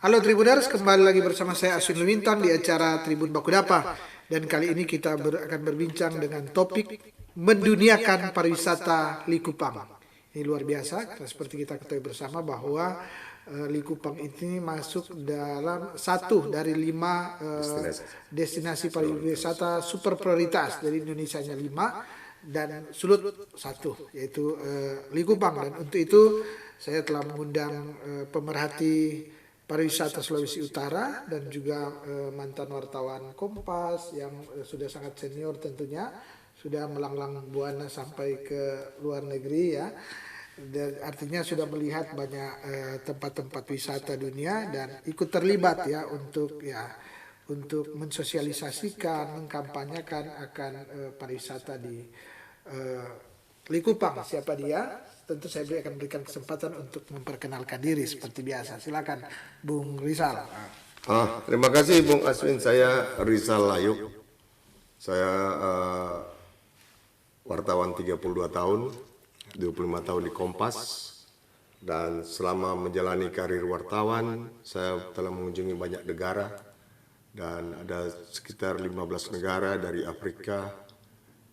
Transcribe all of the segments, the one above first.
Halo Tribuners, kembali lagi bersama saya Aswin Lumintan di acara Tribun Bakudapa. Dan kali ini kita akan berbincang dengan topik menduniakan pariwisata Likupang. Ini luar biasa karena seperti kita ketahui bersama bahwa Likupang ini masuk dalam satu dari 5 destinasi pariwisata super prioritas. Dari Indonesia nya 5 dan Sulut 1, yaitu Likupang. Dan untuk itu saya telah mengundang pemerhati pariwisata Sulawesi Utara dan juga mantan wartawan Kompas yang sudah sangat senior tentunya, sudah melanglang buana sampai ke luar negeri ya. Dan artinya sudah melihat banyak tempat-tempat wisata dunia dan ikut terlibat ya untuk mensosialisasikan, mengkampanyekan akan pariwisata di Likupang. Siapa dia? Tentu saya akan berikan kesempatan untuk memperkenalkan diri seperti biasa. Silakan Bung Rizal. Terima kasih Bung Aswin. Saya Rizal Layuk. Saya wartawan 32 tahun, 25 tahun di Kompas. Dan selama menjalani karir wartawan, saya telah mengunjungi banyak negara. Dan ada sekitar 15 negara dari Afrika,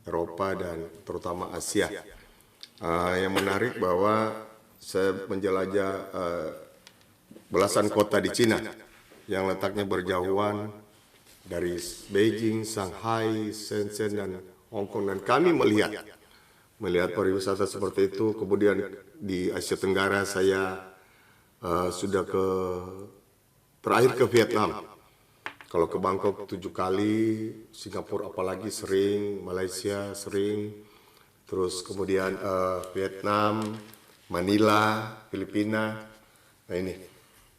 Eropa, dan terutama Asia. Yang menarik bahwa saya menjelajah belasan kota di Cina yang letaknya berjauhan dari Beijing, Shanghai, Shenzhen, dan Hong Kong. Dan kami melihat pariwisata seperti itu. Kemudian di Asia Tenggara saya sudah terakhir ke Vietnam. Kalau ke Bangkok 7 kali, Singapura apalagi sering, Malaysia sering. Terus kemudian Vietnam, Manila, Filipina. Nah ini,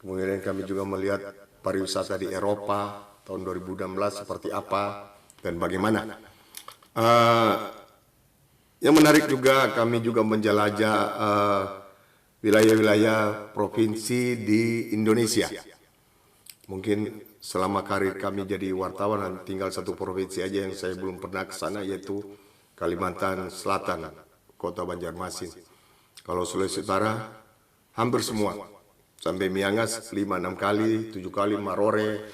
kemudian kami juga melihat pariwisata di Eropa tahun 2016 seperti apa dan bagaimana. Yang menarik juga kami juga menjelajah wilayah-wilayah provinsi di Indonesia. Mungkin selama karir kami jadi wartawan tinggal satu provinsi aja yang saya belum pernah ke sana, yaitu Kalimantan Selatan, Kota Banjarmasin. Kalau Sulawesi Utara, hampir semua. Sampai Miangas 5-6 kali, 7 kali, Marore,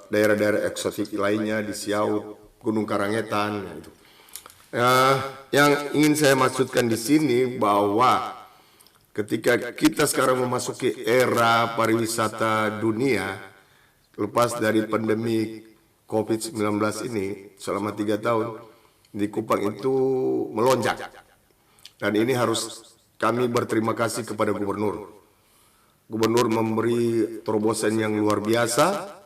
daerah-daerah eksotik lainnya di Siau, Gunung Karangetan. Gitu. Yang ingin saya maksudkan di sini bahwa ketika kita sekarang memasuki era pariwisata dunia, lepas dari pandemi COVID-19 ini selama 3 tahun di Kupang itu melonjak. Dan ini harus kami berterima kasih kepada Gubernur. Gubernur memberi terobosan yang luar biasa.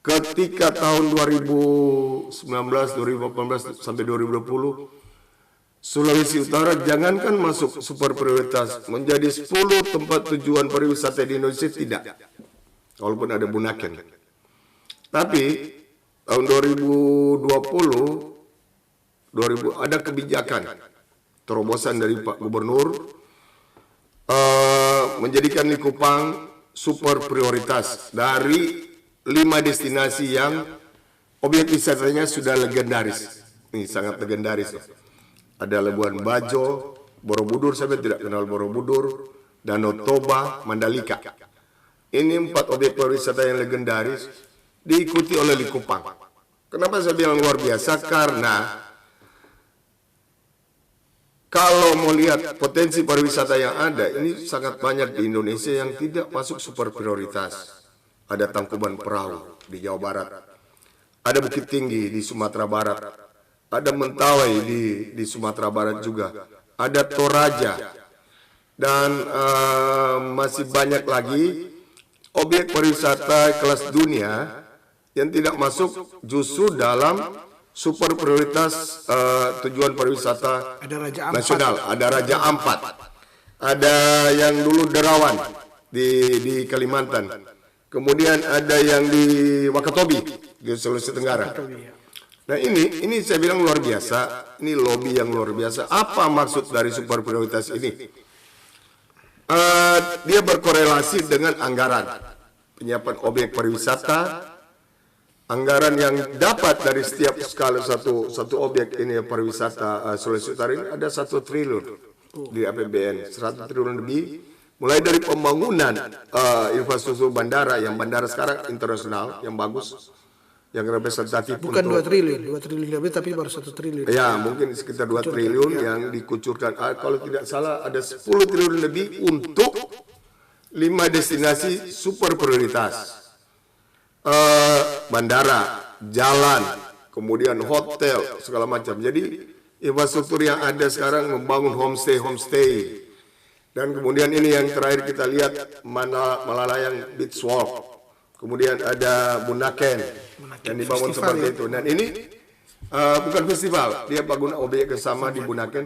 Ketika tahun 2019, 2018 sampai 2020, Sulawesi Utara jangankan masuk super prioritas, menjadi 10 tempat tujuan pariwisata di Indonesia tidak. Walaupun ada Bunaken. Tapi tahun 2020 ada kebijakan terobosan dari Pak Gubernur menjadikan Likupang super prioritas dari 5 destinasi yang objek wisatanya sudah legendaris. Ini sangat legendaris. Ada Labuan Bajo, Borobudur, saya tidak kenal Borobudur, Danau Toba, Mandalika. Ini 4 objek pariwisata yang legendaris diikuti oleh Likupang. Kenapa saya bilang luar biasa? Karena kalau mau lihat potensi pariwisata yang ada, ini sangat banyak di Indonesia yang tidak masuk super prioritas. Ada Tangkuban Perahu di Jawa Barat, ada Bukit Tinggi di Sumatera Barat, ada Mentawai di Sumatera Barat juga, ada Toraja, dan masih banyak lagi objek pariwisata kelas dunia yang tidak masuk justru dalam super prioritas tujuan pariwisata nasional. Ada Raja Ampat, ada yang dulu Derawan di Kalimantan, kemudian ada yang di Wakatobi di Sulawesi Tenggara. Nah ini saya bilang luar biasa, ini lobby yang luar biasa. Apa maksud dari super prioritas ini? Dia berkorelasi dengan anggaran penyiapan objek pariwisata. Anggaran yang dapat dari setiap skala satu objek ini pariwisata Sulawesi Utara ini ada 1 triliun di APBN, 100 triliun lebih mulai dari pembangunan infrastruktur bandara, yang bandara sekarang internasional yang bagus, yang representatif. Bukan 2 triliun, 2 triliun lebih tapi baru 1 triliun. Ya, mungkin sekitar 2 triliun yang dikucurkan. Kalau tidak salah ada 10 triliun lebih untuk 5 destinasi super prioritas. Bandara, jalan, kemudian hotel, segala macam. Jadi infrastruktur yang ada sekarang membangun homestay. Dan kemudian ini yang terakhir kita lihat Malalayang Beach Walk. Kemudian ada Bunaken yang dibangun seperti itu. Dan ini bukan festival, dia bangun objek bersama di Bunaken.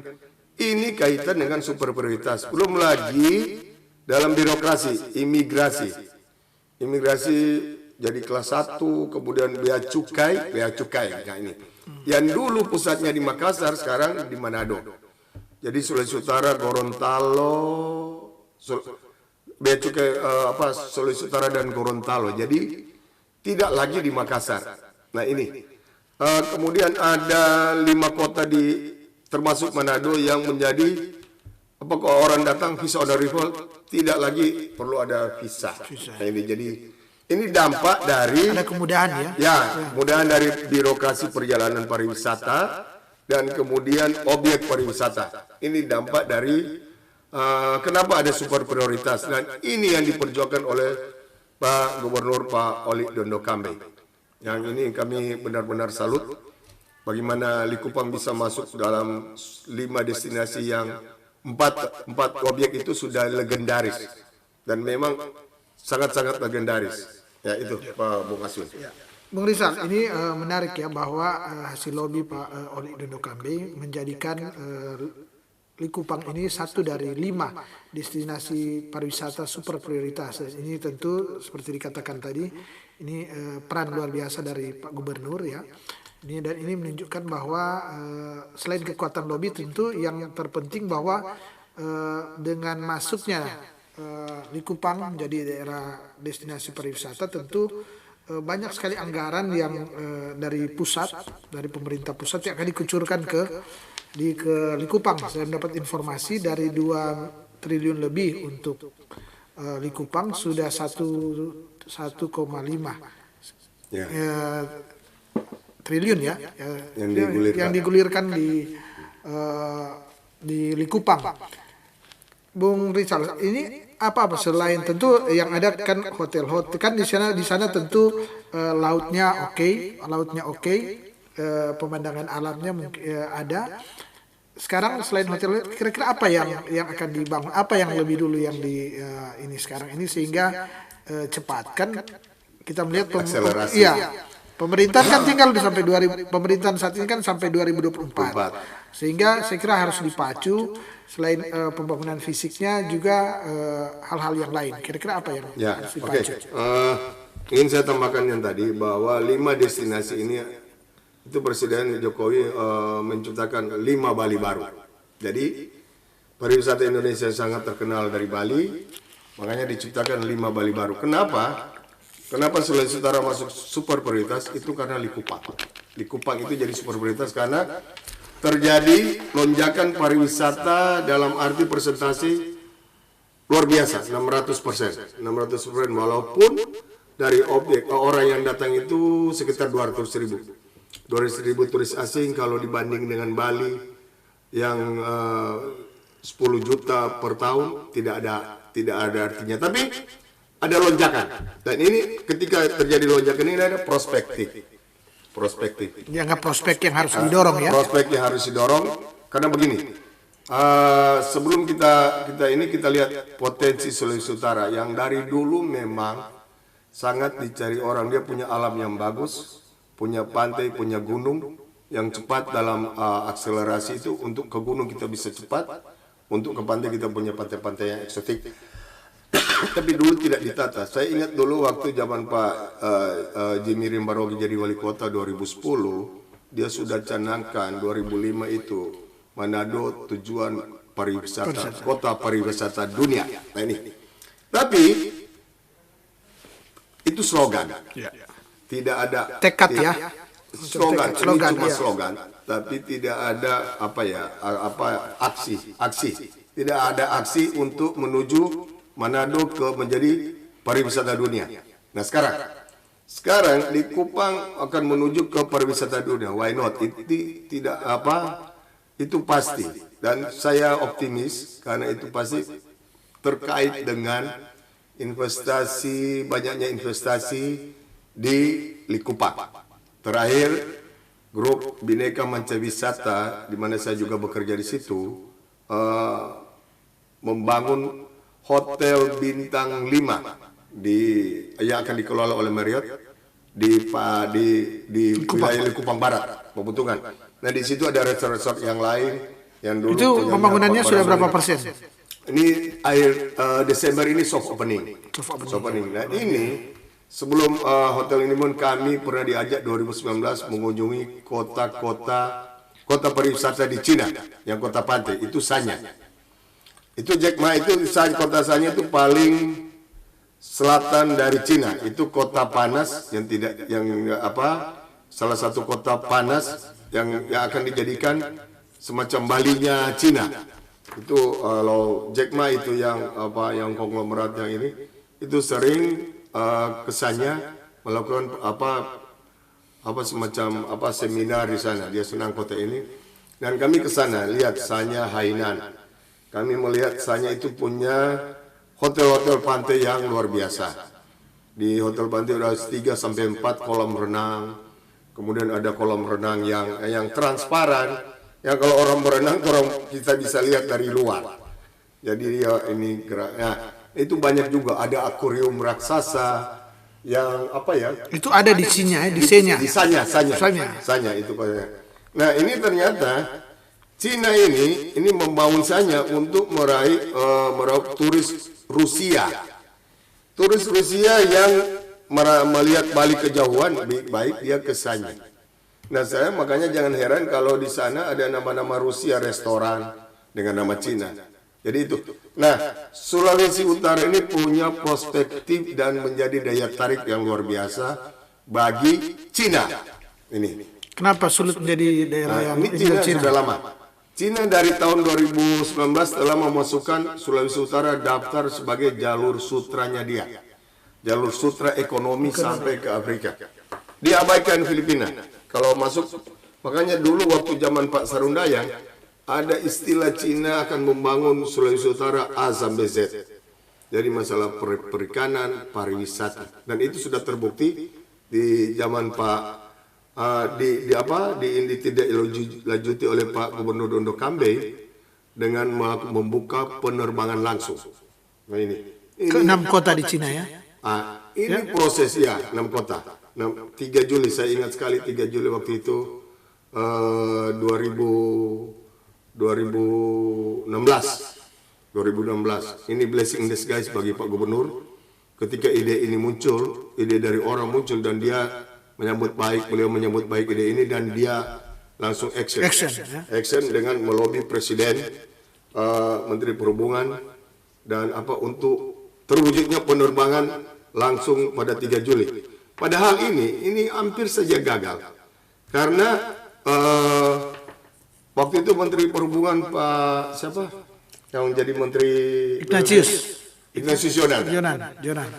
Ini kaitan dengan super prioritas. Belum lagi dalam birokrasi, imigrasi jadi kelas 1, kemudian bea cukai, nah ini. Yang dulu pusatnya di Makassar, sekarang di Manado. Jadi Sulawesi Utara, Gorontalo, bea cukai Sulawesi Utara dan Gorontalo. Jadi tidak lagi di Makassar. Nah ini. Kemudian ada 5 kota termasuk Manado yang menjadi apakah orang datang visa on arrival tidak lagi perlu ada visa. Nah ini jadi ini dampak dari ada kemudahan ya. Ya, kemudahan dari birokrasi perjalanan pariwisata dan kemudian objek pariwisata. Ini dampak dari kenapa ada super prioritas, dan ini yang diperjuangkan oleh Pak Gubernur Pak Oli Dondo Kambe. Yang ini kami benar-benar salut bagaimana Likupang bisa masuk dalam 5 destinasi yang 4 objek itu sudah legendaris dan memang sangat-sangat legendaris. Ya itu Pak Bung Asun. Ya. Bung Rizal, ini menarik ya bahwa hasil lobby Pak Oli Dondo Kambe menjadikan Likupang ini satu dari 5 destinasi pariwisata super prioritas. Ini tentu seperti dikatakan tadi, ini peran luar biasa dari Pak Gubernur ya. Dan ini menunjukkan bahwa selain kekuatan lobby, tentu yang terpenting bahwa dengan masuknya Likupang menjadi daerah destinasi pariwisata, tentu banyak sekali anggaran yang dari pusat, dari pemerintah pusat yang akan dikucurkan ke Likupang. Saya mendapat informasi dari 2 triliun lebih untuk Likupang sudah 1,5 triliun ya, yang digulirkan di Likupang. Bung Rizal, ini apa selain tentu yang ada kan hotel kan di sana tentu lautnya oke, pemandangan alamnya ada. Sekarang selain hotel, kira-kira apa yang akan dibangun, apa yang lebih dulu yang ini sekarang ini sehingga cepat kan kita melihat pemerintahan kan tinggal sampai pemerintahan saat ini kan sampai 2024. Sehingga saya kira harus dipacu selain pembangunan fisiknya juga hal-hal yang lain. Kira-kira apa yang harus dipacu? Ingin saya tambahkan yang tadi bahwa 5 destinasi ini itu Presiden Jokowi menciptakan 5 Bali baru. Jadi pariwisata Indonesia sangat terkenal dari Bali, makanya diciptakan 5 Bali baru. Kenapa Sulawesi Utara masuk super prioritas? Itu karena Likupang. Likupang itu jadi super prioritas karena terjadi lonjakan pariwisata dalam arti persentase luar biasa, 600%, walaupun dari objek orang yang datang itu sekitar 200.000 turis asing kalau dibanding dengan Bali yang 10 juta per tahun tidak ada artinya, tapi ada lonjakan. Dan ini ketika terjadi lonjakan ini ada prospektif. Dianggap prospek yang harus didorong ya. Prospek yang harus didorong karena begini. Sebelum kita lihat potensi Sulawesi Utara yang dari dulu memang sangat dicari orang. Dia punya alam yang bagus, punya pantai, punya gunung yang cepat dalam akselerasi itu. Untuk ke gunung kita bisa cepat, untuk ke pantai kita punya pantai-pantai yang eksotik. Tapi dulu tidak ditata. Saya ingat dulu waktu zaman Pak Jimmy Rimbarogi jadi wali kota 2010, dia sudah canangkan 2005 itu Manado tujuan pariwisata, kota pariwisata dunia. Nah ini. Tapi itu slogan. Tidak ada tekad ya. Slogan, ini cuma slogan, tapi tidak ada aksi. Tidak ada aksi untuk menuju Manado menjadi pariwisata dunia. Nah sekarang di Kupang akan menuju ke pariwisata dunia. Why not? Itu tidak itu pasti. Dan saya optimis karena itu pasti terkait dengan banyaknya investasi di Likupang. Terakhir, grup Bhinneka Mancawisata, di mana saya juga bekerja di situ, membangun hotel bintang 5 yang akan dikelola oleh Marriott di wilayah Likupang Barat, Pebutungan. Nah di situ ada resort-resort yang lain yang dulu. Itu pembangunannya sudah berapa persen? Ini Desember ini soft opening. Nah ini sebelum hotel ini pun kami pernah diajak 2019 mengunjungi kota pariwisata di Cina, yang kota pantai itu Sanya. Itu Jack Ma itu kota Sanya itu paling selatan dari Cina. Itu kota panas salah satu kota panas yang akan dijadikan semacam Balinya Cina. Itu kalau Jack Ma itu yang konglomerat yang ini itu sering kesannya melakukan semacam seminar di sana. Dia senang kota ini dan kami ke sana lihat Sanya Hainan. Kami melihat Sanya itu punya hotel-hotel pantai yang luar biasa. Di hotel pantai ada 3 sampai 4 kolam renang. Kemudian ada kolam renang yang transparan. Ya kalau orang berenang, kita bisa lihat dari luar. Jadi ini gerak. Nah, itu banyak juga ada akuarium raksasa yang Itu ada di Sanya, di Sanya. Di Sanya itu katanya. Nah ini ternyata Cina ini membangun Sanya untuk meraup turis Rusia. Turis Rusia yang melihat Bali kejauhan, baik dia ke Sanya. Nah saya makanya jangan heran kalau di sana ada nama-nama Rusia restoran dengan nama Cina. Jadi itu. Nah Sulawesi Utara ini punya perspektif dan menjadi daya tarik yang luar biasa bagi Cina. Ini. Kenapa sulit menjadi daerah yang ini Cina sudah lama. Cina dari tahun 2019 telah memasukkan Sulawesi Utara daftar sebagai jalur sutranya dia. Jalur sutra ekonomi sampai ke Afrika. Diabaikan Filipina. Kalau masuk, makanya dulu waktu zaman Pak Sarundayang, ada istilah Cina akan membangun Sulawesi Utara A sampai Z. Jadi masalah perikanan, pariwisata. Dan itu sudah terbukti di zaman dilanjuti oleh Pak Gubernur Dondo Kambe dengan membuka penerbangan langsung. Nah ini ke 6 kota di Cina ya? Ini proses 6 kota. 3 Juli saya ingat sekali 3 Juli waktu itu 2016. Ini blessing in disguise bagi Pak Gubernur ketika ide ini muncul, ide dari orang muncul dan dia beliau menyambut baik ide ini dan dia langsung action dengan melobi Presiden, Menteri Perhubungan dan untuk terwujudnya penerbangan langsung pada 3 Juli. Padahal ini hampir saja gagal karena waktu itu Menteri Perhubungan Pak siapa yang jadi Menteri Ignatius Jonan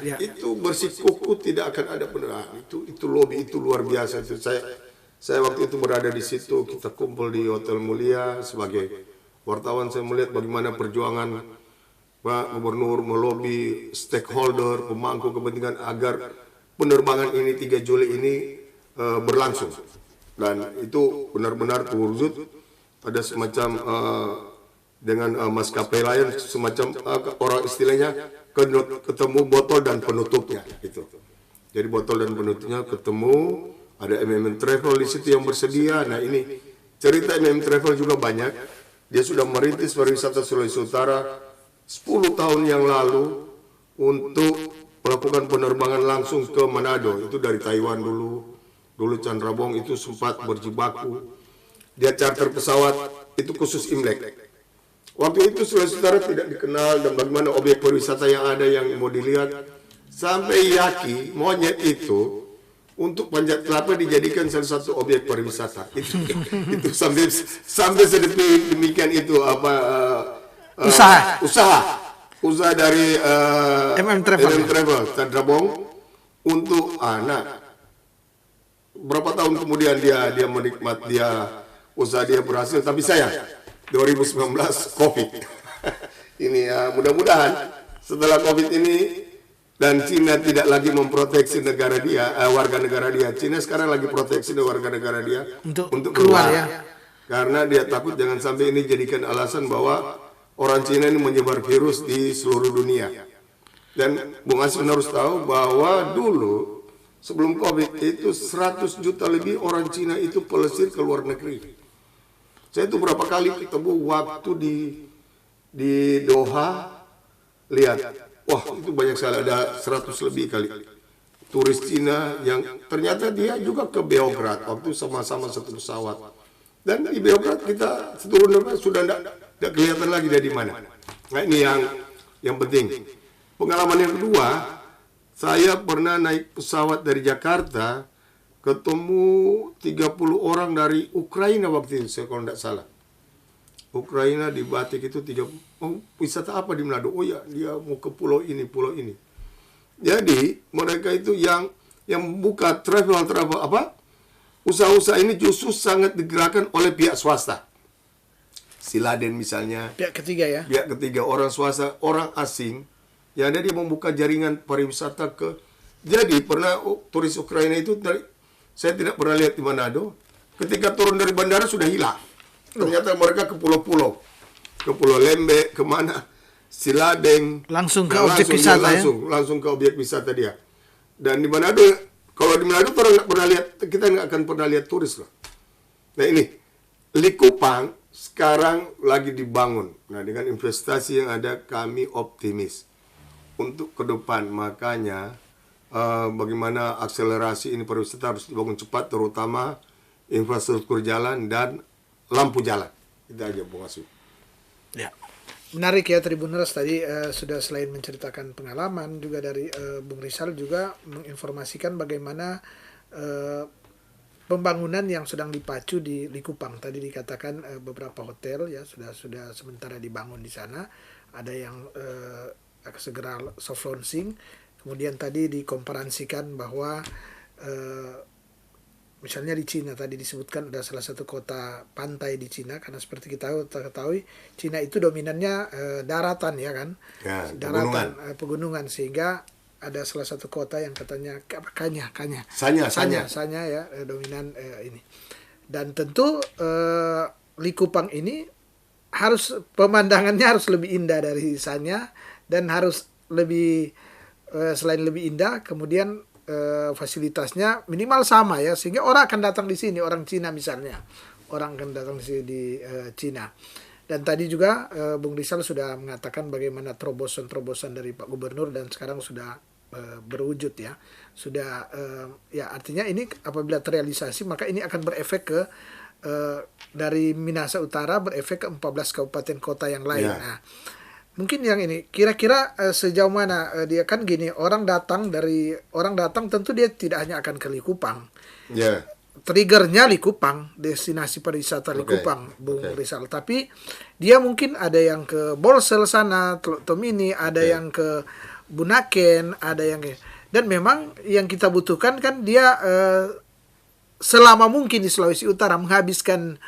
ya. Itu bersikukuh tidak akan ada penerbangan. Itu lobby itu luar biasa. Itu saya waktu itu berada di situ, kita kumpul di Hotel Mulia sebagai wartawan. Saya melihat bagaimana perjuangan Pak Gubernur melobi stakeholder, pemangku kepentingan agar penerbangan ini 3 Juli ini berlangsung. Dan itu benar-benar terwujud. Ada semacam dengan maskapai lain semacam orang istilahnya ketemu botol dan penutupnya gitu. Jadi botol dan penutupnya ketemu, ada MMM Travel di situ yang bersedia. Nah ini cerita MMM Travel juga banyak. Dia sudah merintis pariwisata Sulawesi Utara 10 tahun yang lalu untuk melakukan penerbangan langsung ke Manado. Itu dari Taiwan dulu Chandra Bong itu sempat berjibaku. Dia charter pesawat itu khusus Imlek. Waktu itu Sulawesi Utara tidak dikenal dan bagaimana objek pariwisata yang ada yang mau dilihat. Sampai Yaki, monyet itu untuk Panjat Kelapa dijadikan salah satu objek pariwisata. Itu sampai sedemikian itu usaha. usaha dari MM Travel Chandra Bong untuk anak. Berapa tahun kemudian dia menikmat, usaha dia berhasil, tapi sayang 2019 COVID. Ini ya, mudah-mudahan setelah COVID ini dan Cina tidak lagi memproteksi negara dia, warga negara dia. Cina sekarang lagi proteksi warga negara dia untuk keluar ya. Karena dia takut jangan sampai ini jadikan alasan bahwa orang Cina ini menyebar virus di seluruh dunia. Dan Bung Asin harus tahu bahwa dulu sebelum COVID itu 100 juta lebih orang Cina itu pelesir ke luar negeri. Saya itu berapa kali ketemu waktu di Doha, lihat, wah itu banyak sekali, ada 100 lebih kali turis Cina yang ternyata dia juga ke Beograd waktu sama-sama satu pesawat. Dan di Beograd kita seturun sudah tidak kelihatan lagi dari mana. Nah ini yang penting. Pengalaman yang kedua, saya pernah naik pesawat dari Jakarta, ketemu 30 orang dari Ukraina waktu itu, saya kalau tidak salah. Ukraina di Batik itu wisata apa di Manado? Oh ya, dia mau ke pulau ini, pulau ini. Jadi mereka itu yang buka travel apa? Usaha-usaha ini justru sangat digerakkan oleh pihak swasta. Siladen misalnya. Pihak ketiga ya. Pihak ketiga, orang swasta, orang asing. Ya ada dia membuka jaringan pariwisata ke. Jadi pernah turis Ukraina itu saya tidak pernah lihat di Manado. Ketika turun dari bandara sudah hilang. Ternyata mereka ke pulau-pulau, ke Pulau Lembe, kemana, Siladeng, langsung ke objek wisata langsung ke objek wisata dia. Dan di Manado, kalau di Manado orang nggak pernah lihat, kita nggak akan pernah lihat turis loh. Nah ini Likupang sekarang lagi dibangun. Nah dengan investasi yang ada kami optimis untuk ke depan. Makanya bagaimana akselerasi ini pariwisata harus dibangun cepat, terutama infrastruktur jalan dan lampu jalan. Itu aja Bung Asu. Ya. Menarik ya Tribuners, tadi sudah selain menceritakan pengalaman juga dari Bung Rizal juga menginformasikan bagaimana pembangunan yang sedang dipacu di Likupang. Tadi dikatakan beberapa hotel ya sudah sementara dibangun di sana. Ada yang segera soft launching. Kemudian tadi dikomparansikan bahwa misalnya di Cina tadi disebutkan ada salah satu kota pantai di Cina, karena seperti kita ketahui Cina itu dominannya daratan ya kan, ya, daratan pegunungan, sehingga ada salah satu kota yang katanya Sanya ya dominan ini. Dan tentu Likupang ini harus pemandangannya harus lebih indah dari Sanya, dan harus lebih selain lebih indah kemudian fasilitasnya minimal sama ya, sehingga orang akan datang di sini, orang Cina misalnya, orang akan datang di sini di Cina. Dan tadi juga Bung Rizal sudah mengatakan bagaimana terobosan-terobosan dari Pak Gubernur, dan sekarang sudah berwujud ya, sudah ya artinya ini apabila terrealisasi maka ini akan berefek ke dari Minahasa Utara, berefek ke 14 kabupaten kota yang lain. Ya. Nah, mungkin yang ini kira-kira sejauh mana dia kan gini, orang datang tentu dia tidak hanya akan ke Likupang. Yeah. Triggernya Likupang, destinasi pariwisata Likupang, Bung Rizal. Tapi dia mungkin ada yang ke Bolsel sana, Tomini, ada yang ke Bunaken, ada yang dan memang yang kita butuhkan kan dia selama mungkin di Sulawesi Utara menghabiskan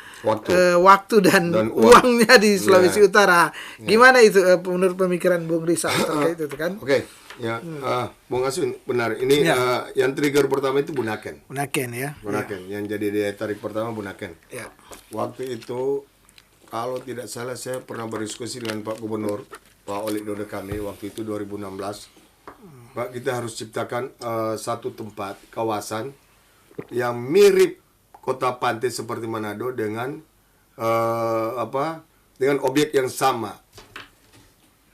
waktu dan uangnya di Sulawesi Utara. Gimana itu menurut pemikiran Bung Rizal terkait itu kan? Oke. Ya, Bung Asun benar. Ini yang trigger pertama itu Bunaken. Bunaken ya. Bunaken. Yang jadi daya tarik pertama Bunaken. Ya. Waktu itu kalau tidak salah saya pernah berdiskusi dengan Pak Gubernur Pak Olik Dode kami waktu itu 2016. Pak, kita harus ciptakan satu tempat kawasan yang mirip kota pantai seperti Manado dengan dengan objek yang sama,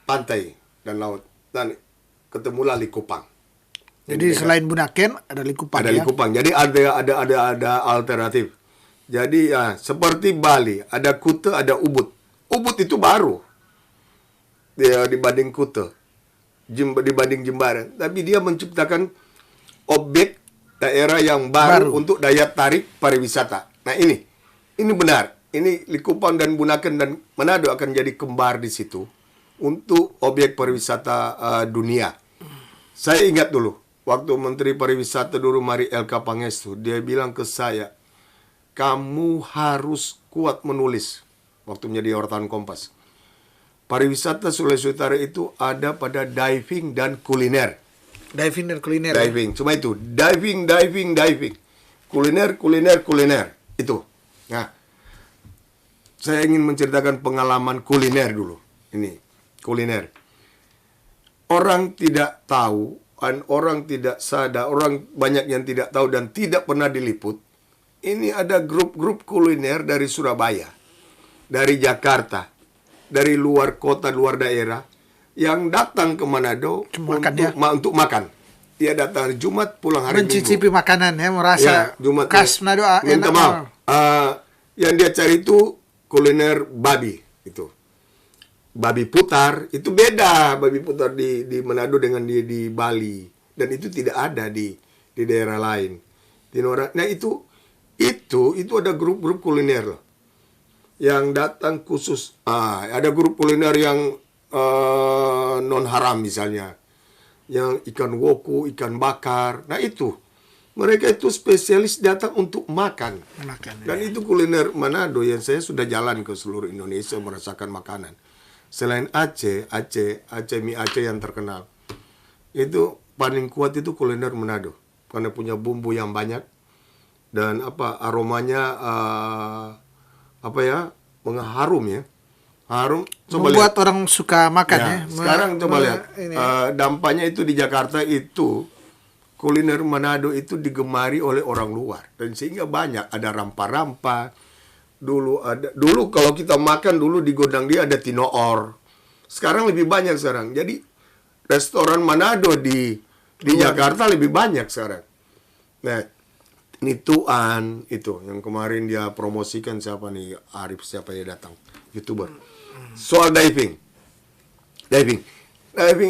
pantai dan laut, dan ketemulah Likupang. Jadi selain Bunaken ada Likupang. Ada Likupang. Jadi ada alternatif. Jadi ya seperti Bali, ada Kuta, ada Ubud. Ubud itu baru dia dibanding Kuta, dibanding Jimbaran. Tapi dia menciptakan objek daerah yang baru untuk daya tarik pariwisata. Nah ini benar. Ini Likupang dan Bunaken dan Manado akan jadi kembar di situ. untuk objek pariwisata dunia. Saya ingat dulu, waktu Menteri Pariwisata dulu Mari Elka Pangestu, dia bilang ke saya, kamu harus kuat menulis, waktu menjadi wartawan Kompas. Pariwisata Sulawesi Utara itu ada pada diving dan kuliner. Diving dan kuliner. Diving, cuma itu. Diving. Kuliner. Itu. Nah, saya ingin menceritakan pengalaman kuliner dulu. Ini, kuliner. Orang tidak tahu, dan orang tidak sadar, orang banyak yang tidak tahu dan tidak pernah diliput. Ini ada grup-grup kuliner dari Surabaya, dari Jakarta, dari luar kota, luar daerah, yang datang ke Manado untuk makan. Dia datang hari Jumat, pulang hari Minggu. Mencicipi makanan ya, merasa Jumat, khas Manado minta enak. maaf. Yang dia cari itu kuliner babi itu. Babi putar itu beda, babi putar di Manado dengan di Bali, dan itu tidak ada di daerah lain. Nah itu ada grup-grup kuliner loh yang datang khusus. Ada grup kuliner yang non haram misalnya, yang ikan woku, ikan bakar. Nah itu mereka itu spesialis datang untuk makan. Dan itu kuliner Manado yang saya sudah jalan ke seluruh Indonesia merasakan makanan. Selain Aceh mie Aceh yang terkenal. Itu paling kuat itu kuliner Manado karena punya bumbu yang banyak dan aromanya mengharum ya. Harum, coba membuat lihat. Orang suka makan ya. Sekarang coba lihat. Dampaknya itu di Jakarta itu kuliner Manado itu digemari oleh orang luar, dan sehingga banyak ada rampa-rampa. Dulu kalau kita makan dulu di Gondang Dia ada tinoor. Sekarang lebih banyak sekarang. Jadi restoran Manado di Jakarta lebih banyak sekarang. Nah, ini Tuan itu yang kemarin dia promosikan, siapa nih, Arif siapa ya datang, YouTuber. Soal diving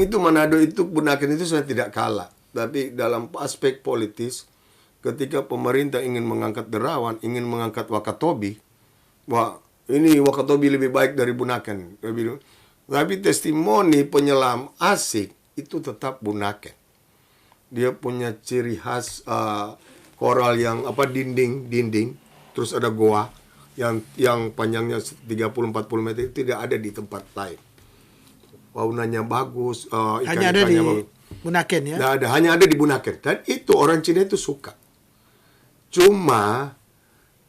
itu Manado itu Bunaken itu saya tidak kalah. Tapi dalam aspek politis, ketika pemerintah ingin mengangkat Derawan, ingin mengangkat Wakatobi, wah ini Wakatobi lebih baik dari Bunaken. Tapi testimoni penyelam asik itu tetap Bunaken. Dia punya ciri khas koral yang dinding, terus ada goa yang panjangnya 30-40 meter, itu tidak ada di tempat lain. Faunanya bagus, hanya ada di Bunaken ya. Nah, hanya ada di Bunaken, dan itu orang Cina itu suka. Cuma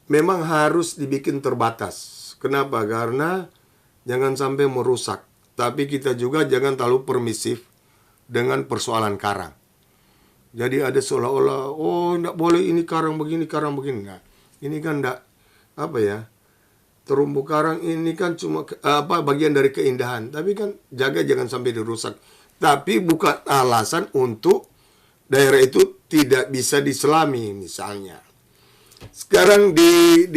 memang harus dibikin terbatas. Kenapa? Karena jangan sampai merusak. Tapi kita juga jangan terlalu permisif dengan persoalan karang. Jadi ada seolah-olah, enggak boleh ini karang begini. Nah, ini kan enggak, terumbu karang ini kan cuma bagian dari keindahan. Tapi kan jaga jangan sampai dirusak. Tapi bukan alasan untuk daerah itu tidak bisa diselami misalnya. Sekarang di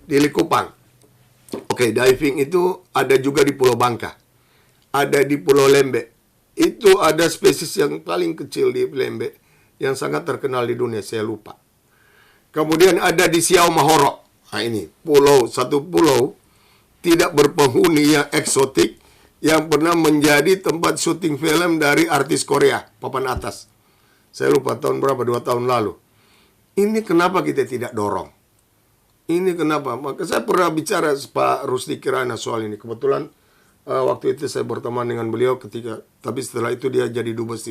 Likupang. Oke, diving itu ada juga di Pulau Bangka. Ada di Pulau Lembeh. Itu ada spesies yang paling kecil di Lembeh yang sangat terkenal di dunia, saya lupa. Kemudian ada di Siau Mahoro. Nah ini, satu pulau tidak berpenghuni yang eksotik, yang pernah menjadi tempat syuting film dari artis Korea, papan atas. Saya lupa tahun berapa, 2 tahun lalu. Ini kenapa kita tidak dorong? Ini kenapa? Maka saya pernah bicara Pak Rusdi Kirana soal ini. Kebetulan waktu itu saya berteman dengan beliau tapi setelah itu dia jadi dubes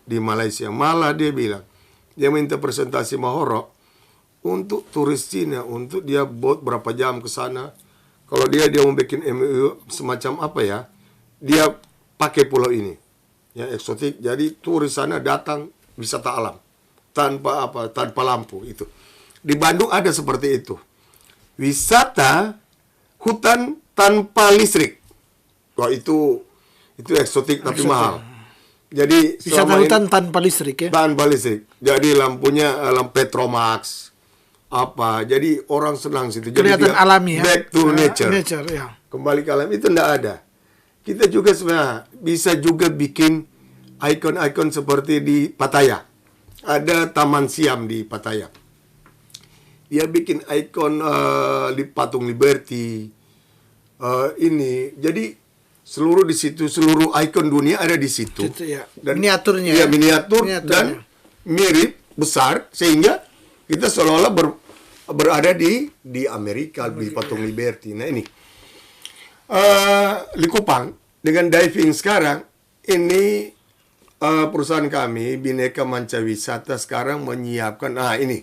di Malaysia. Malah dia bilang, dia minta presentasi Mahoro untuk turis Cina, untuk dia boat berapa jam ke sana. Kalau dia mau bikin MOU semacam dia pakai pulau ini yang eksotik, jadi turis sana datang wisata alam tanpa lampu. Itu di Bandung ada seperti itu, wisata hutan tanpa listrik. Wah itu eksotik tapi mahal. Jadi wisata hutan tanpa listrik ya, tanpa listrik, jadi lampunya lampu Petromax jadi orang senang situ, kelihatan jadi alami ya, back to nature ya. Kembali ke alam. Itu tidak ada. Kita juga sebenarnya bisa juga bikin ikon-ikon seperti di Pattaya. Ada Taman Siam di Pattaya. Dia bikin ikon di Patung Liberty. Jadi seluruh di situ, seluruh ikon dunia ada di situ. Gitu, ya. Dan Miniaturnya. ya, Ya. miniatur Miniaturnya. dan mirip besar sehingga kita seolah-olah berada di Amerika di patung Liberty. Nah ini Likupang dengan diving sekarang ini perusahaan kami Bhinneka Manca Wisata sekarang menyiapkan ini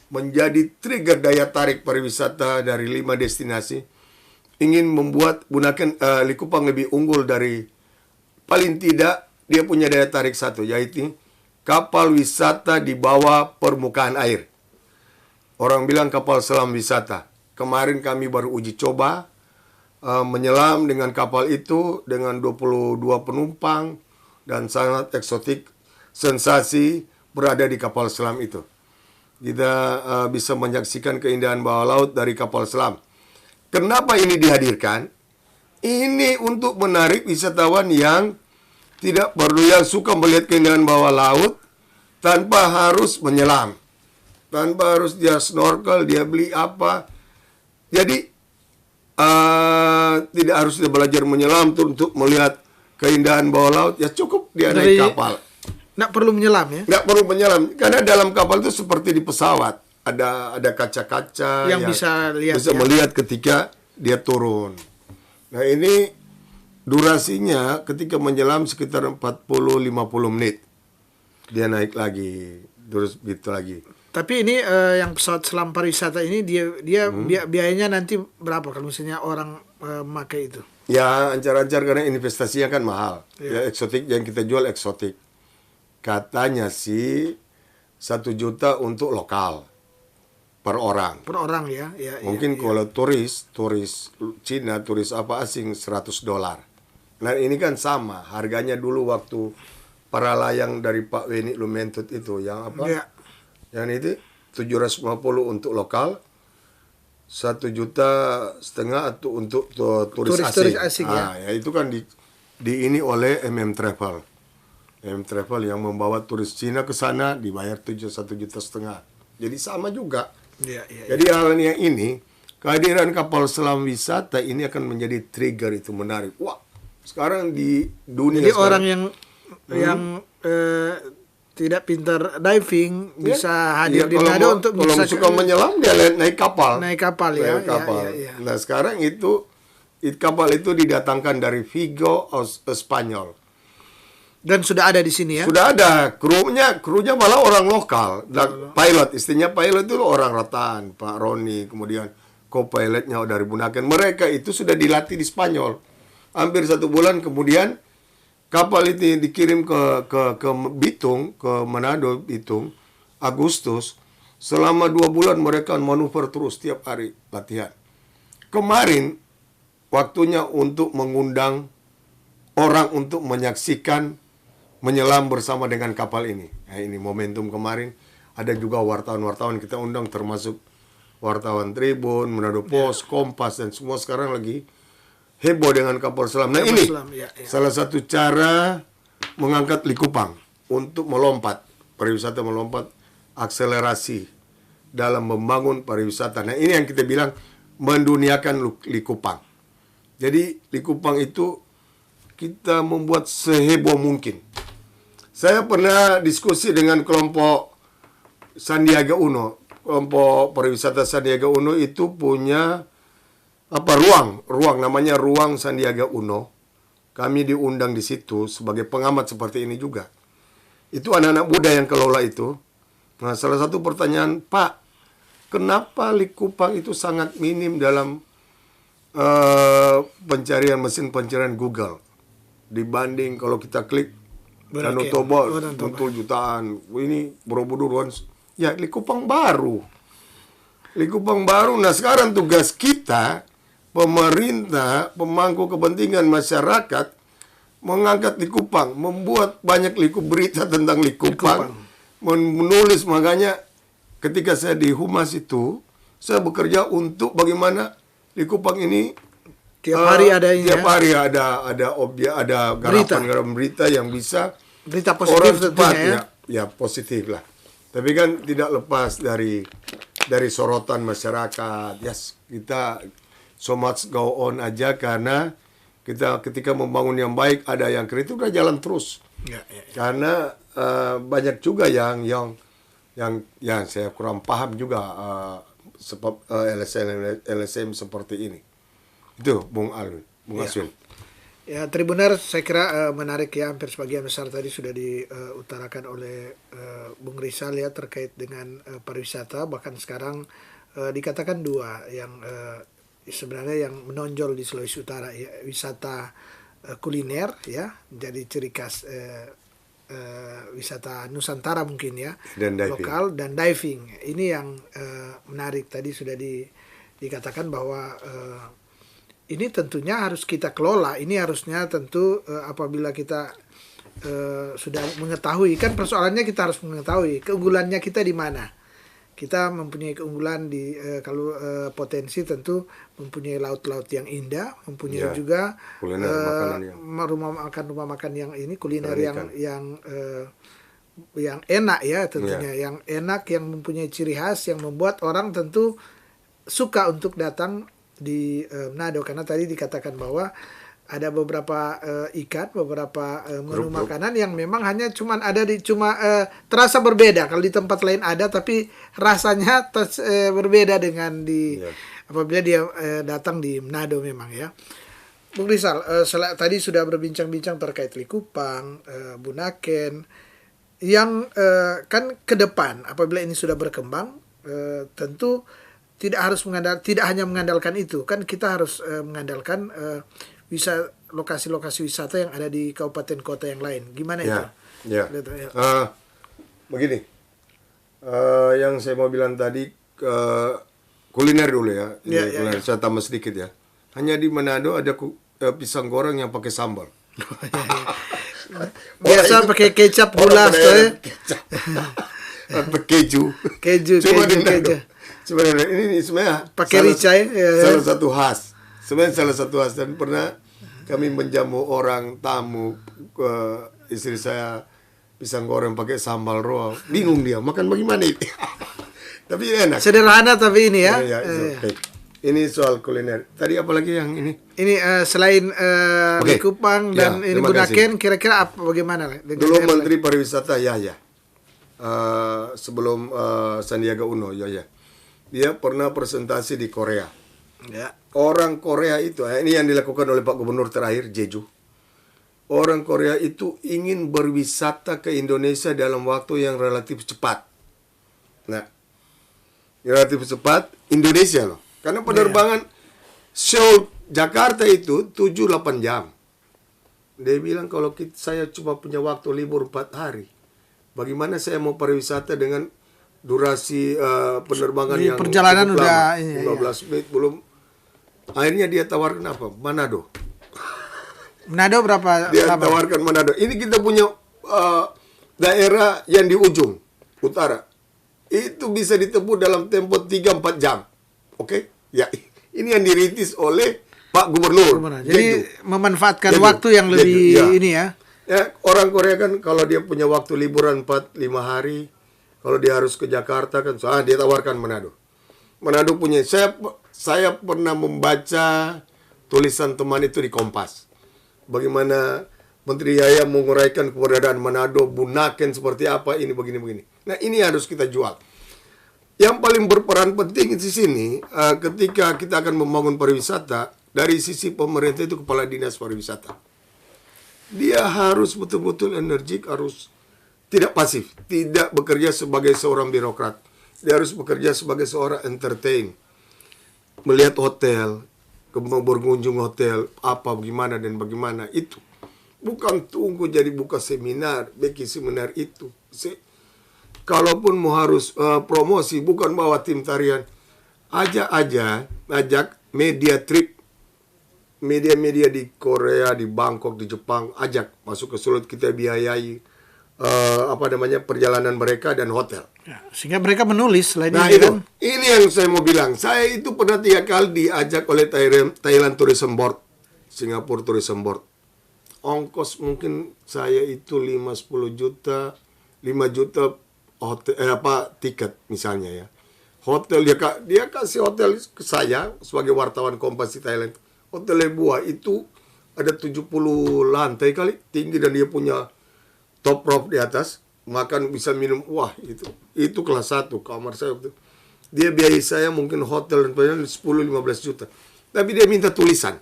menjadi trigger daya tarik pariwisata dari 5 destinasi, ingin membuat gunakan Likupang lebih unggul dari, paling tidak dia punya daya tarik satu, yaitu kapal wisata di bawah permukaan air. Orang bilang kapal selam wisata. Kemarin kami baru uji coba menyelam dengan kapal itu dengan 22 penumpang dan sangat eksotik, sensasi berada di kapal selam itu. Kita bisa menyaksikan keindahan bawah laut dari kapal selam. Kenapa ini dihadirkan? Ini untuk menarik wisatawan yang tidak perlu, yang suka melihat keindahan bawah laut tanpa harus menyelam, tanpa harus dia snorkel, dia beli apa. Jadi tidak harus dia belajar menyelam untuk melihat keindahan bawah laut. Ya cukup dia naik kapal. Nggak perlu menyelam ya? Nggak perlu menyelam, karena dalam kapal itu seperti di pesawat. Ada kaca-kaca yang bisa lihat, bisa melihat ketika dia turun. Nah ini durasinya ketika menyelam sekitar 40-50 menit. Dia naik lagi, terus gitu lagi. Tapi ini yang pesawat selam pariwisata ini dia biayanya nanti berapa kalau misalnya orang memakai itu? Ya ancar-ancar karena investasinya kan mahal. Ya eksotik, yang kita jual eksotik. Katanya sih 1 juta untuk lokal per orang. Per orang ya. Mungkin kalau turis Cina, turis apa asing $100. Nah ini kan sama harganya dulu waktu para layang dari Pak Weni Lumentut itu yang apa? Ya. Yang itu 750 untuk lokal, 1,5 juta untuk turis asing. Ya itu kan di ini oleh Travel. Travel yang membawa turis Cina ke sana dibayar 1,5 juta. Jadi sama juga. Jadi hal yang ini, kehadiran kapal selam wisata ini akan menjadi trigger itu menarik. Wah, sekarang di dunia jadi sekarang, orang yang tidak pintar diving bisa hadir di Manado untuk kalau bisa suka menyelam dia naik kapal. Naik kapal ya. Ya. Nah, sekarang kapal itu didatangkan dari Vigo, Spanyol. Dan sudah ada di sini ya? Sudah ada, krunya malah orang lokal. Dan pilot, istilahnya pilot itu orang Rotan, Pak Roni, kemudian co-pilotnya dari Bunaken. Mereka itu sudah dilatih di Spanyol. Hampir 1 bulan kemudian kapal itu dikirim ke Bitung, ke Manado, Bitung, Agustus. Selama 2 bulan mereka manuver terus tiap hari latihan. Kemarin waktunya untuk mengundang orang untuk menyaksikan menyelam bersama dengan kapal ini. Nah, ini momentum kemarin. Ada juga wartawan-wartawan kita undang, termasuk wartawan Tribun, Manado Post, Kompas, dan semua sekarang lagi heboh dengan kapal selam. Nah ini salah satu cara mengangkat Likupang untuk melompat, pariwisata melompat, akselerasi dalam membangun pariwisata. Nah ini yang kita bilang menduniakan Likupang. Jadi Likupang itu kita membuat seheboh mungkin. Saya pernah diskusi dengan kelompok Sandiaga Uno. Kelompok pariwisata Sandiaga Uno itu punya ruang namanya Ruang Sandiaga Uno. Kami diundang di situ sebagai pengamat seperti ini juga. Itu anak-anak muda yang kelola itu. Nah, salah satu pertanyaan, Pak, kenapa Likupang itu sangat minim dalam mesin pencarian Google dibanding kalau kita klik Danau Toba muncul jutaan, ini Borobudur, ya Likupang baru. Nah sekarang tugas kita, pemerintah, pemangku kepentingan masyarakat, mengangkat Likupang, membuat banyak berita tentang Likupang, menulis. Makanya ketika saya di Humas itu, saya bekerja untuk bagaimana Likupang ini tiap hari ada objek, ada garapan berita yang bisa berita positif orang cepat ya positif lah. Tapi kan tidak lepas dari sorotan masyarakat. Yes, kita so much go on aja karena Kita ketika membangun yang baik, ada yang keren, itu udah jalan terus. Ya, ya. Karena banyak juga yang saya kurang paham juga sebab LSM seperti ini. Itu Bung Alwin, Bung Aswin. Ya, Tribuner, saya kira menarik ya, hampir sebagian besar tadi sudah diutarakan oleh Bung Rizal ya terkait dengan pariwisata. Bahkan sekarang dikatakan dua yang sebenarnya yang menonjol di Sulawesi Utara ya, wisata kuliner ya, jadi ciri khas wisata Nusantara mungkin ya, Dan diving. lokal, dan diving. Ini yang menarik tadi sudah dikatakan bahwa ini tentunya harus kita kelola. Ini harusnya tentu apabila kita sudah mengetahui, kan persoalannya kita harus mengetahui keunggulannya kita di mana. Kita mempunyai keunggulan di kalau potensi tentu mempunyai laut-laut yang indah, mempunyai juga rumah makan yang ini kuliner yang enak ya tentunya, yang enak, yang mempunyai ciri khas yang membuat orang tentu suka untuk datang di Manado, karena tadi dikatakan bahwa ada beberapa ikan, beberapa menu makanan yang memang hanya cuman ada terasa berbeda. Kalau di tempat lain ada, tapi rasanya berbeda dengan apabila dia datang di Manado memang ya. Bung Rizal, tadi sudah berbincang-bincang terkait Likupang, Bunaken, yang kan ke depan apabila ini sudah berkembang, tentu tidak hanya mengandalkan itu, kan kita harus mengandalkan lokasi-lokasi wisata yang ada di kabupaten kota yang lain. Gimana itu? Ya. Begini, yang saya mau bilang tadi kuliner dulu ya. Kuliner. Saya tambah sedikit ya. Hanya di Manado ada pisang goreng yang pakai sambal. Biasa pakai kecap, gula, atau keju. Keju. Sebenarnya ini sebenarnya pakai ricai. Salah satu khas. Sebenarnya salah satu khas, dan pernah kami menjamu orang tamu, istri saya pisang goreng pakai sambal roa. Bingung dia makan bagaimana ini. Tapi enak. Sederhana tapi ini ya. Okay. Ini soal kuliner. Tadi apa lagi yang ini? Ini selain Likupang dan ini Bunaken, kira-kira bagaimana? Dulu Menteri Pariwisata Yahya. Sebelum Sandiaga Uno Yahya. Dia pernah presentasi di Korea. Ya. Orang Korea itu, ini yang dilakukan oleh Pak Gubernur terakhir, Jeju. Orang Korea itu ingin berwisata ke Indonesia dalam waktu yang relatif cepat. Nah, relatif cepat Indonesia loh. Karena penerbangan Seoul Jakarta itu 7-8 jam. Dia bilang kalau saya cuma punya waktu libur 4 hari, bagaimana saya mau pariwisata dengan durasi penerbangan yang perjalanan udah 15 menit belum. Akhirnya dia tawarkan apa? Manado berapa? Dia tawarkan Manado. Ini kita punya daerah yang di ujung utara. Itu bisa ditempuh dalam tempo 3-4 jam. Oke? Ya, ini yang dirintis oleh Pak Gubernur. Jadi memanfaatkan waktu yang lebih ini ya. Ya, orang Korea kan kalau dia punya waktu liburan 4-5 hari, kalau dia harus ke Jakarta kan, dia tawarkan Manado. Manado punya. Saya pernah membaca tulisan teman itu di Kompas. Bagaimana Menteri Yahya menguraikan keberadaan Manado, Bunaken seperti apa, ini begini-begini. Nah, ini harus kita jual. Yang paling berperan penting di sini, ketika kita akan membangun pariwisata, dari sisi pemerintah itu Kepala Dinas Pariwisata. Dia harus betul-betul energik, harus tidak pasif, tidak bekerja sebagai seorang birokrat. Dia harus bekerja sebagai seorang entertain. Melihat hotel, berkunjung hotel, apa, bagaimana, dan bagaimana, itu. Bukan tunggu jadi buka seminar, bikin seminar itu. Kalaupun mau harus promosi, bukan bawa tim tarian. Ajak media trip. Media-media di Korea, di Bangkok, di Jepang, ajak masuk ke Sulut, kita biayai perjalanan mereka dan hotel. Ya, sehingga mereka menulis selain nah, itu kan? Ini yang saya mau bilang. Saya itu pernah 3 kali diajak oleh Thailand Tourism Board, Singapore Tourism Board. Ongkos mungkin saya itu 5-10 juta, 5 juta hotel, tiket misalnya ya. Hotel dia kasih hotel ke saya sebagai wartawan Kompas di Thailand. Hotel buah itu ada 70 lantai kali tinggi dan dia punya top roof di atas, makan bisa minum. Wah, itu kelas 1 kamar saya waktu. Dia biaya saya mungkin hotel dan sebagainya 10-15 juta. Tapi dia minta tulisan.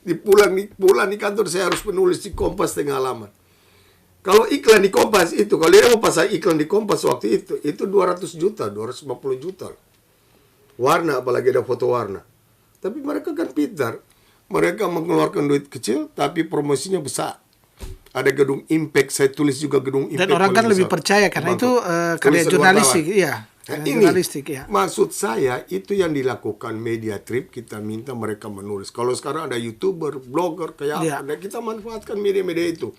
di pulang di kantor saya harus menulis di Kompas tengah halaman. Kalau iklan di Kompas itu, kalau dia mau pasang iklan di Kompas waktu itu 200 juta, 250 juta. Warna, apalagi ada foto warna. Tapi mereka kan pintar. Mereka mengeluarkan duit kecil, tapi promosinya besar. Ada gedung Impact, saya tulis juga gedung Impact. Dan orang kan lebih percaya karena itu karya jurnalistik, iya. Jurnalistik, ya. Maksud saya itu yang dilakukan media trip, kita minta mereka menulis. Kalau sekarang ada YouTuber, blogger, kayak apa, kita manfaatkan media-media itu.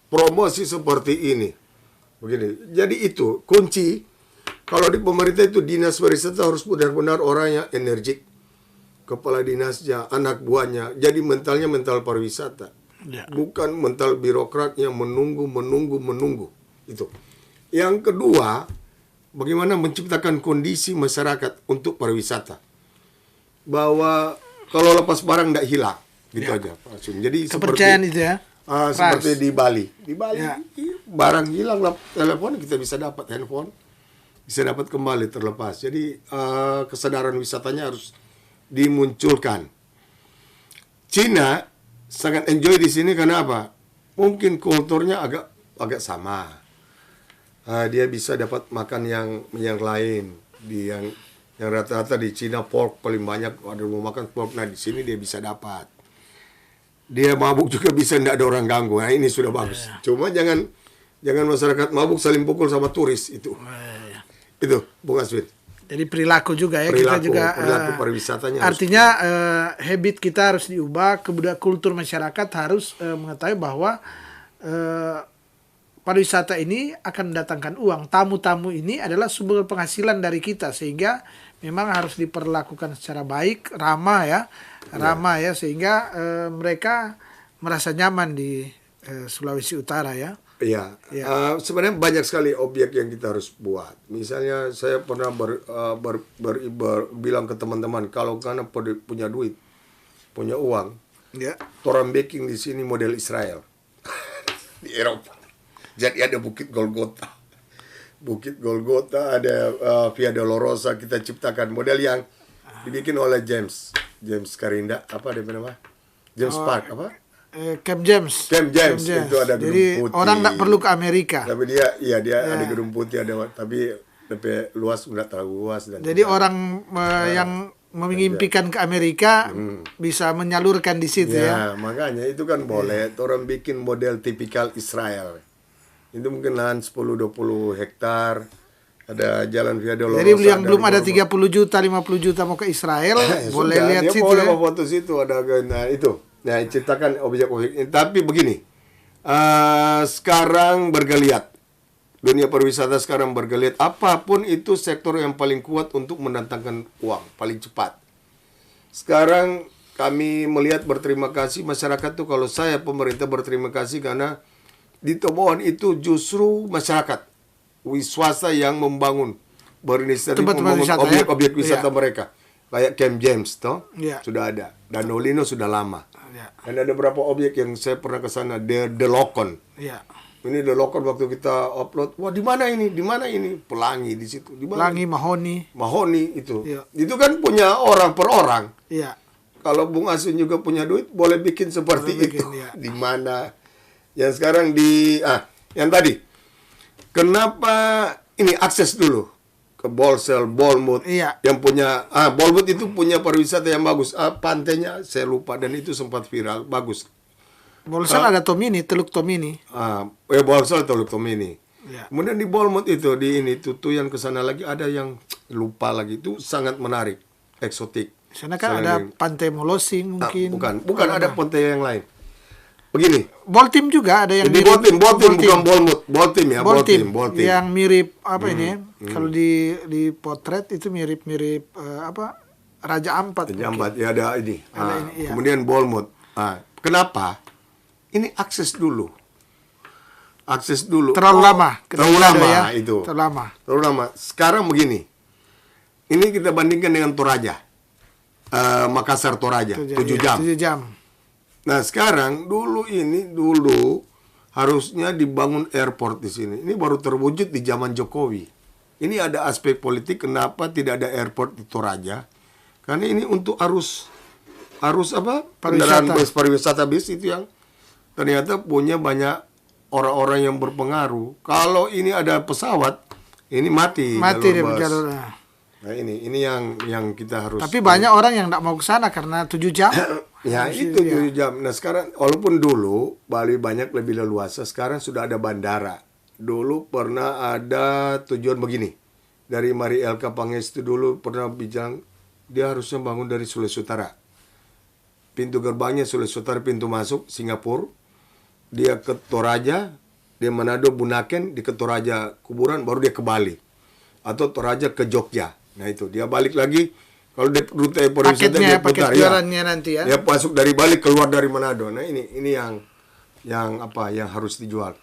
Promosi seperti ini. Begini. Jadi itu kunci. Kalau di pemerintah itu dinas pariwisata harus benar-benar orang yang energik. Kepala dinasnya, anak buahnya. Jadi mentalnya mental pariwisata. Bukan mental birokrat yang menunggu. Itu. Yang kedua, bagaimana menciptakan kondisi masyarakat untuk pariwisata. Bahwa kalau lepas barang tidak hilang. Gitu aja. Jadi kepercayaan itu ya. Seperti di Bali. Di Bali barang hilang, telepon kita bisa dapat, handphone bisa dapat kembali terlepas. Jadi kesadaran wisatanya harus dimunculkan. Cina sangat enjoy di sini karena apa? Mungkin kulturnya agak sama. Dia bisa dapat makan yang lain. Yang rata-rata di Cina pork paling banyak, ada mau makan pork. Nah di sini dia bisa dapat. Dia mabuk juga bisa, tidak ada orang ganggu. Nah ini sudah bagus. Cuma jangan masyarakat mabuk saling pukul sama turis itu. Itu Bung Aswin. Jadi perilaku juga ya, perilaku pariwisatanya. Artinya habit kita harus diubah, kultur masyarakat harus mengetahui bahwa pariwisata ini akan mendatangkan uang. Tamu-tamu ini adalah sumber penghasilan dari kita, sehingga memang harus diperlakukan secara baik, ramah ya, sehingga mereka merasa nyaman di Sulawesi Utara ya. Iya, sebenarnya banyak sekali objek yang kita harus buat. Misalnya saya pernah bilang ke teman-teman, kalau karena punya duit, punya uang, orang baking di sini model Israel di Eropa. Jadi ada Bukit Golgota, ada Via Dolorosa, kita ciptakan model yang dibikin oleh James Karinda, apa dia nama? James Park apa? Camp James. Itu ada gedung jadi putih. Orang nggak perlu ke Amerika. Tapi dia ada gedung putih, tapi lebih luas, nggak terlalu luas. Jadi orang yang mengimpikan ke Amerika bisa menyalurkan di situ ya. Makanya itu kan boleh. Orang bikin model tipikal Israel. Itu mungkin lahan 10-20 hektar. Ada jalan Via Dolorosa. Jadi yang belum ada 30 juta, 50 juta mau ke Israel, boleh lihat dia situ. Boleh foto situ, ada itu. Nah, ciptakan objek-objek ini. Tapi begini, sekarang bergeliat. Dunia pariwisata sekarang bergeliat. Apapun itu sektor yang paling kuat untuk mendatangkan uang, paling cepat. Sekarang kami melihat berterima kasih masyarakat tuh, kalau saya pemerintah berterima kasih karena di Tomohon itu justru masyarakat, swasta yang membangun, berinisiatif membangun objek-objek wisata mereka. Kayak Camp James sudah ada. Danau Lino sudah lama. Dan ada beberapa objek yang saya pernah ke sana, The Lokon. Ini The Lokon waktu kita upload, wah di mana ini? Pelangi di situ. Pelangi, Mahoni itu. Itu kan punya orang per orang. Kalau Bung Asun juga punya duit, boleh bikin seperti itu. Di mana? Yang sekarang yang tadi. Kenapa ini akses dulu ke Bolsel, Bolmut, yang punya Bolmut itu punya pariwisata yang bagus. Pantainya saya lupa, dan itu sempat viral, bagus. Bolsel ada Tomini, Teluk Tomini. Bolsel, Teluk Tomini. Kemudian di Bolmut itu Tutu yang ke sana lagi ada yang lupa lagi, itu sangat menarik, eksotik. Di sana kan ada Pantai Molosing mungkin. Bukan ada pantai yang lain. Begini. Boltim juga ada yang mirip. Boltim bukan Bolmut. Boltim. Yang mirip apa ini? Kalau di potret itu mirip Raja Ampat. Raja Ampat ya ada ini. Kemudian Bolmut. Kenapa? Ini akses dulu. Terlalu lama. Terlalu lama ya? Itu. Terlalu lama. Sekarang begini. Ini kita bandingkan dengan Toraja. Makassar Toraja 7 jam. 7 jam. Nah sekarang dulu harusnya dibangun airport di sini. Ini baru terwujud di zaman Jokowi. Ini ada aspek politik kenapa tidak ada airport di Toraja? Karena ini untuk arus apa? Kendaraan bus pariwisata bis itu yang ternyata punya banyak orang-orang yang berpengaruh. Kalau ini ada pesawat, ini mati jalur bus. Nah ini yang kita harus. Tapi banyak orang yang tidak mau ke sana karena 7 jam. Ya itu 7 jam. Nah sekarang walaupun dulu Bali banyak lebih leluasa, sekarang sudah ada bandara. Dulu pernah ada tujuan begini. Dari Mari Elka Pangestu dulu pernah bilang dia harusnya bangun dari Sulawesi Utara. Pintu gerbangnya Sulawesi Utara, pintu masuk Singapura. Dia ke Toraja, dia Manado Bunaken, di ke Toraja kuburan, baru dia ke Bali. Atau Toraja ke Jogja. Nah itu dia balik lagi. Kalau rute pariwisata dia putar ya. Nanti ya. Dia masuk dari Bali, keluar dari Manado. Nah ini yang harus dijual.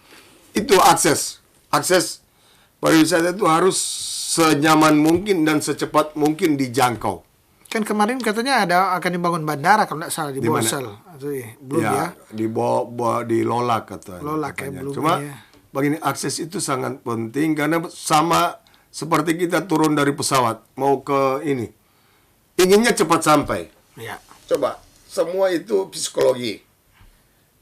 Itu akses pariwisata itu harus senyaman mungkin dan secepat mungkin dijangkau. Kan kemarin katanya akan dibangun bandara kalau tidak salah di Bosel. Belum ya? Di Lolak katanya. Lolak ya, belum. Cuma begini, akses itu sangat penting karena sama seperti kita turun dari pesawat mau ke ini. Inginnya cepat sampai. Ya. Coba, semua itu psikologi.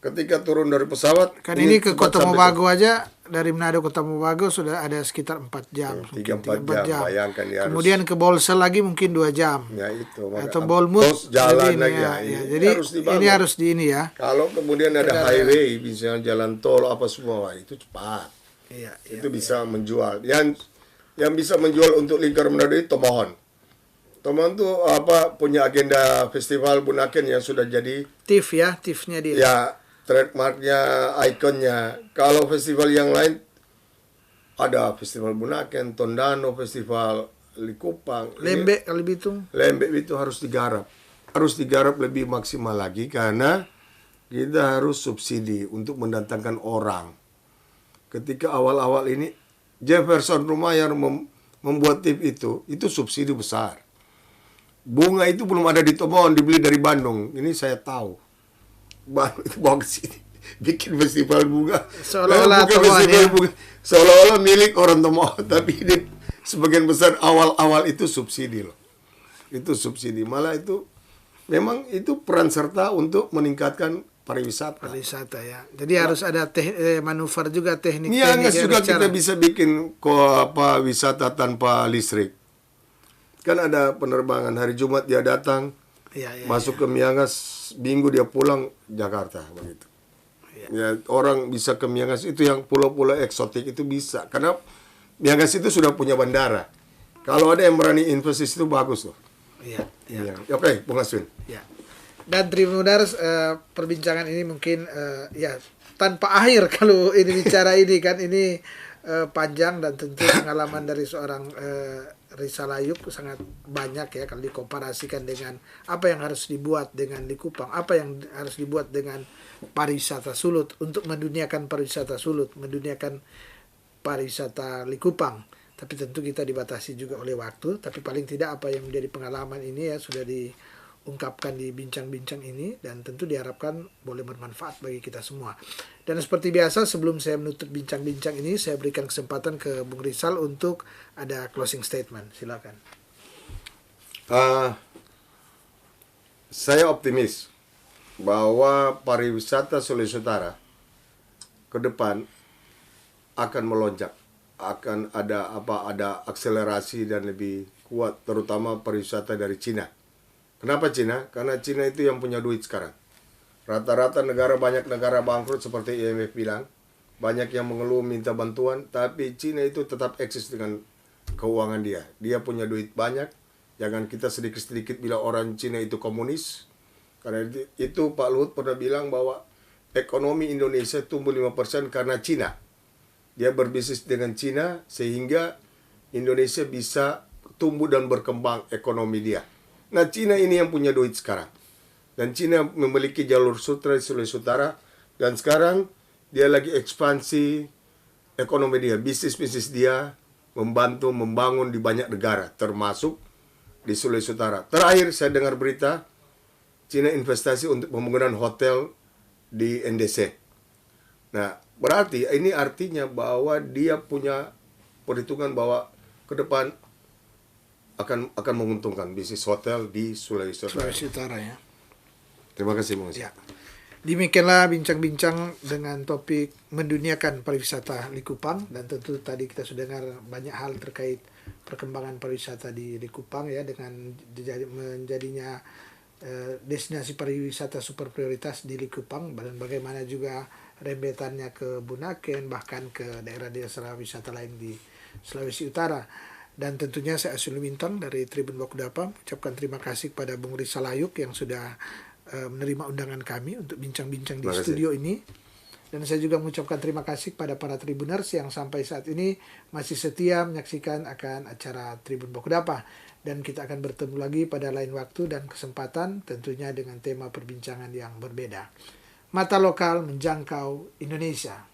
Ketika turun dari pesawat, kan ini ke Kota Mobagu aja, dari Manado ke Kota Mobagu sudah ada sekitar 4 jam. 3-4 jam. Bayangkan ya. Kemudian ke Bolsel lagi mungkin 2 jam. Ya itu. Atau Bolmut jalan lagi ya. Jadi ini harus di ini ya. Kalau kemudian ada highway, misalnya jalan tol apa semua, itu cepat. Iya, itu bisa menjual. Yang bisa menjual untuk lingkar Manado itu Tomohon. Tomohon itu punya agenda festival Bunaken yang sudah jadi TIF-nya dia. Ya, trademarknya, ikonnya. Kalau festival yang lain ada festival Bunaken, Tondano, festival Likupang, Lembek kali Bitung. Lembek itu harus digarap lebih maksimal lagi karena kita harus subsidi untuk mendatangkan orang. Ketika awal-awal ini Jefferson Rumah yang membuat tip itu subsidi besar. Bunga itu belum ada di Tomohon, dibeli dari Bandung. Ini saya tahu. Bandung itu bawa ke sini, bikin festival bunga. Seolah-olah milik orang Tomohon, tapi ini sebagian besar awal-awal itu subsidi loh. Itu subsidi. Malah itu memang itu peran serta untuk meningkatkan pariwisata ya. Jadi harus ada manuver juga, teknik. Iya, nggak juga kita bisa bikin wisata tanpa listrik. Kan ada penerbangan hari Jumat dia datang, masuk ke Miangas, Minggu dia pulang Jakarta begitu. Ya, orang bisa ke Miangas itu yang pulau-pulau eksotik itu bisa karena Miangas itu sudah punya bandara. Kalau ada yang berani investasi itu bagus loh. Iya. Oke, Bung Aswin. Ya. Dan Tribuners, perbincangan ini mungkin tanpa akhir kalau ini bicara ini kan ini panjang dan tentu pengalaman dari seorang Rizal Ayub sangat banyak ya kalau dikomparasikan dengan apa yang harus dibuat dengan Likupang, apa yang harus dibuat dengan pariwisata Sulut untuk menduniakan pariwisata Sulut, menduniakan pariwisata Likupang. Tapi tentu kita dibatasi juga oleh waktu, tapi paling tidak apa yang menjadi pengalaman ini ya sudah diungkapkan di bincang-bincang ini dan tentu diharapkan boleh bermanfaat bagi kita semua. Dan seperti biasa sebelum saya menutup bincang-bincang ini saya berikan kesempatan ke Bung Rizal untuk ada closing statement. Silakan. Saya optimis bahwa pariwisata Sulawesi Utara ke depan akan melonjak, akan ada akselerasi dan lebih kuat, terutama pariwisata dari Cina. Kenapa Cina? Karena Cina itu yang punya duit sekarang. Rata-rata banyak negara bangkrut seperti IMF bilang, banyak yang mengeluh minta bantuan, tapi Cina itu tetap eksis dengan keuangan dia. Dia punya duit banyak. Jangan kita sedikit-sedikit bilang orang Cina itu komunis. Karena itu Pak Luhut pernah bilang bahwa ekonomi Indonesia tumbuh 5% karena Cina. Dia berbisnis dengan Cina sehingga Indonesia bisa tumbuh dan berkembang ekonomi dia. Nah, Cina ini yang punya duit sekarang. Dan Cina memiliki jalur sutra di Sulawesi Utara. Dan sekarang dia lagi ekspansi ekonomi dia, bisnis-bisnis dia, membantu membangun di banyak negara, termasuk di Sulawesi Utara. Terakhir saya dengar berita Cina investasi untuk pembangunan hotel di NDC. Nah, berarti ini artinya bahwa dia punya perhitungan bahwa ke depan akan menguntungkan bisnis hotel di Sulawesi Utara. Sulawesi Utara ya. Terima kasih, Bung. Ya. Demikianlah bincang-bincang dengan topik menduniakan pariwisata Likupang, dan tentu tadi kita sudah dengar banyak hal terkait perkembangan pariwisata di Likupang ya, dengan menjadinya destinasi pariwisata super prioritas di Likupang, dan bagaimana juga rembetannya ke Bunaken, bahkan ke daerah-daerah wisata lain di Sulawesi Utara. Dan tentunya saya Asyul Wintang dari Tribun Bakudapa ucapkan terima kasih kepada Bung Rizal Ayuk yang sudah menerima undangan kami untuk bincang-bincang di studio ini. Dan saya juga mengucapkan terima kasih kepada para Tribuners yang sampai saat ini masih setia menyaksikan akan acara Tribun Bakudapa. Dan kita akan bertemu lagi pada lain waktu dan kesempatan, tentunya dengan tema perbincangan yang berbeda. Mata lokal menjangkau Indonesia.